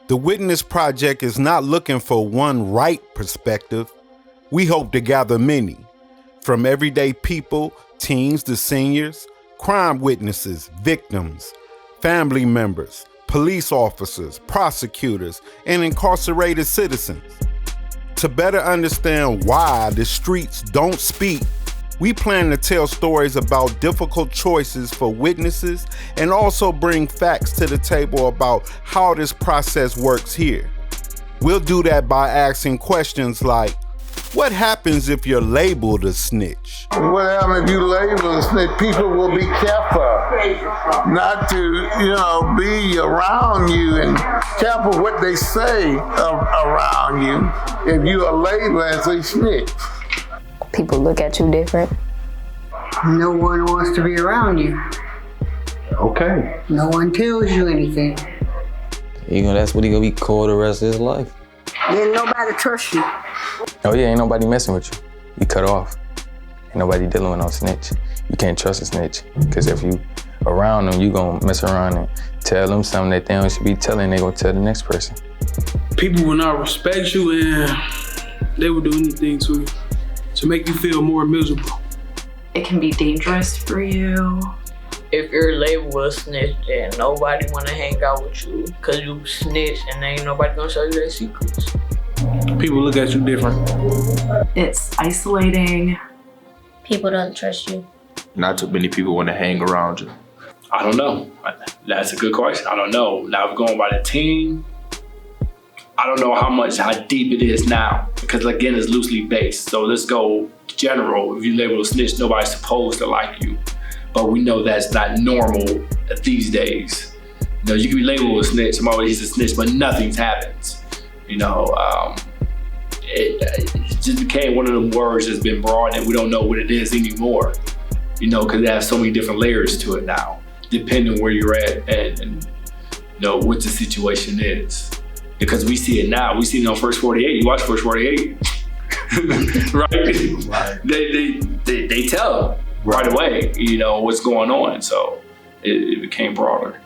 The Witness Project is not looking for one right perspective. We hope to gather many, from everyday people, teens to seniors, crime witnesses, victims, family members, police officers, prosecutors, and incarcerated citizens. To better understand why the streets don't speak, we plan to tell stories about difficult choices for witnesses and also bring facts to the table about how this process works here. We'll do that by asking questions like, what happens if you're labeled a snitch? What happens if you label a snitch? People will be careful not to, be around you and careful what they say around you if you are labeled as a snitch. People look at you different. No one wants to be around you. Okay. No one tells you anything. That's what he gonna be called the rest of his life. Then nobody trusts you. Oh yeah, ain't nobody messing with you. You cut off. Ain't nobody dealing with no snitch. You can't trust a snitch, because if you around them, you gonna mess around and tell them something that they don't should be telling, they gonna tell the next person. People will not respect you, and they will do anything to make you feel more miserable. It can be dangerous for you. If you're labeled a snitch, then nobody wanna hang out with you because you snitch and ain't nobody gonna show you their secrets. People look at you different. It's isolating. People don't trust you. Not too many people want to hang around you. I don't know. That's a good question. I don't know. Now, if going by the team, I don't know how deep it is now, because again, it's loosely based. So let's go general. If you label a snitch, nobody's supposed to like you. But we know that's not normal these days. You can be labeled a snitch, somebody's a snitch, but nothing's happened. It just became one of them words that's been broad and we don't know what it is anymore. Because it has so many different layers to it now, depending on where you're at and what the situation is. Because we see it now. We see it on First 48. You watch First 48, right? They tell right away, what's going on. So it became broader.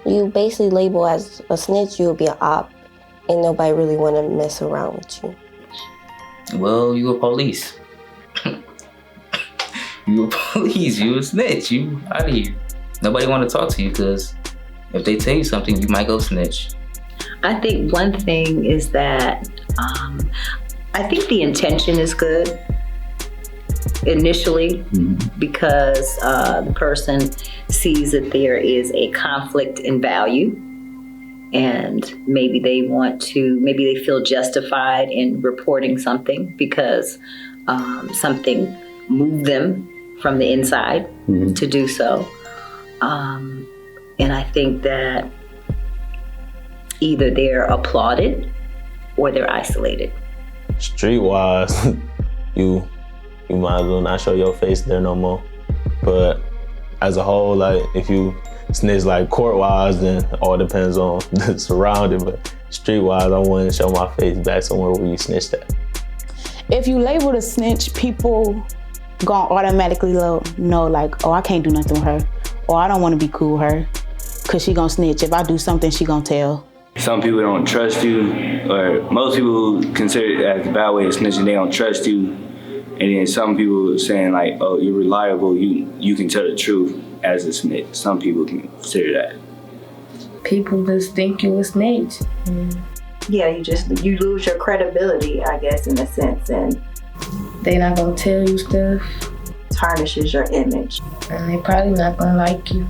You basically label as a snitch, you'll be an op, and nobody really want to mess around with you. Well, you a police. You a police, you a snitch, you out of here. Nobody want to talk to you because if they tell you something, you might go snitch. I think one thing is that I think the intention is good initially, because the person sees that there is a conflict in value, and maybe they feel justified in reporting something because something moved them from the inside to do so. And I think that either they're applauded or they're isolated. Street-wise, you might as well not show your face there no more. But as a whole, like if you snitch like court-wise, then it all depends on the surrounding. But street-wise, I wouldn't show my face back somewhere where you snitched at. If you label a snitch, people gonna automatically know like, oh, I can't do nothing with her, or I don't want to be cool with her, cause she gonna snitch. If I do something, she gonna tell. Some people don't trust you, or most people consider it as a bad way of snitching. They don't trust you, and then some people are saying like, oh, you're reliable. You can tell the truth as a snitch. Some people can consider that. People just think you a snitch. Yeah, you lose your credibility, I guess, in a sense, and they not gonna tell you stuff. Tarnishes your image, and they probably not gonna like you.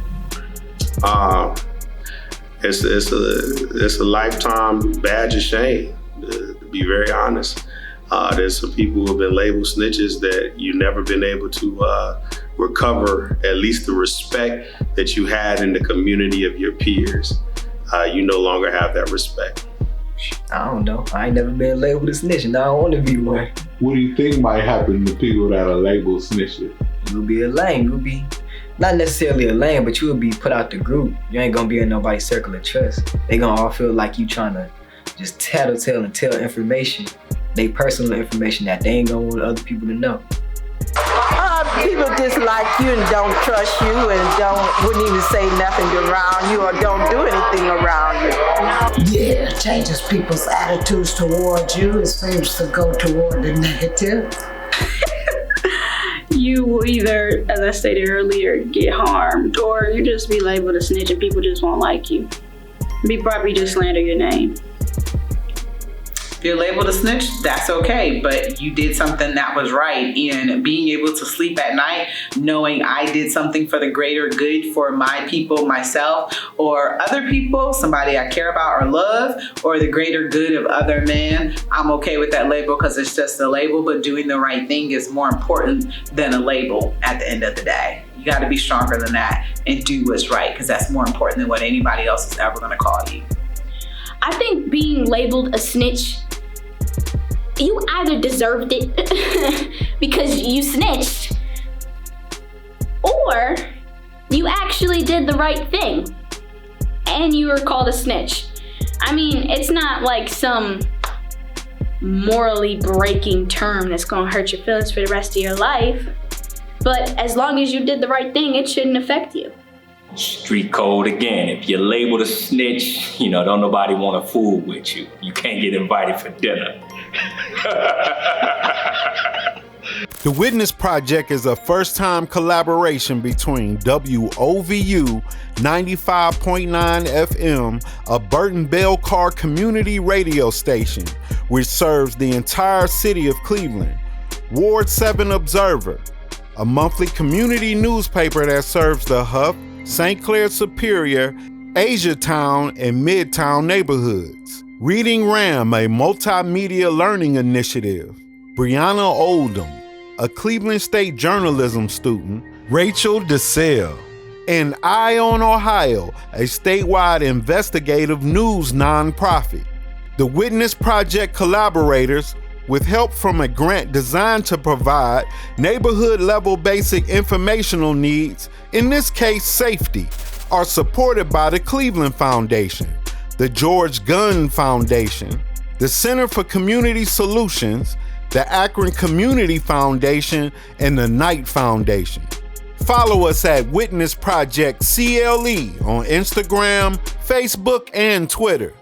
It's a lifetime badge of shame, to be very honest. There's some people who have been labeled snitches that you've never been able to recover at least the respect that you had in the community of your peers. You no longer have that respect. I don't know. I ain't never been labeled a snitch, and I don't want to be one. What do you think might happen to people that are labeled snitches? You'll be a lame. You'll be not necessarily a lame, but you will be put out the group. You ain't gonna be in nobody's circle of trust. They gonna all feel like you trying to just tattletale and tell information, they personal information that they ain't gonna want other people to know. People dislike you and don't trust you and wouldn't even say nothing around you or don't do anything around you. Yeah, it changes people's attitudes towards you. It seems to go toward the negative. You will either, as I stated earlier, get harmed, or you just be labeled a snitch and people just won't like you. Be probably just slander your name. If you're labeled a snitch, that's okay, but you did something that was right. And being able to sleep at night knowing I did something for the greater good for my people, myself, or other people, somebody I care about or love, or the greater good of other men, I'm okay with that label because it's just a label, but doing the right thing is more important than a label at the end of the day. You got to be stronger than that and do what's right, because that's more important than what anybody else is ever going to call you. I think being labeled a snitch, you either deserved it because you snitched, or you actually did the right thing and you were called a snitch. I mean, it's not like some morally breaking term that's gonna hurt your feelings for the rest of your life, but as long as you did the right thing, it shouldn't affect you. Street code again. If you're labeled a snitch, don't nobody want to fool with you. You can't get invited for dinner. The Witness Project is a first-time collaboration between WOVU 95.9 FM, a Burton Bell Car community radio station, which serves the entire city of Cleveland, Ward 7 Observer, a monthly community newspaper that serves the Huff, St. Clair Superior, Asiatown, and Midtown neighborhoods. Reading Ram, a multimedia learning initiative. Brianna Oldham, a Cleveland State journalism student. Rachel DeSalle, and Eye on Ohio, a statewide investigative news nonprofit. The Witness Project collaborators, with help from a grant designed to provide neighborhood-level basic informational needs, in this case safety, are supported by the Cleveland Foundation, the George Gunn Foundation, the Center for Community Solutions, the Akron Community Foundation, and the Knight Foundation. Follow us at Witness Project CLE on Instagram, Facebook, and Twitter.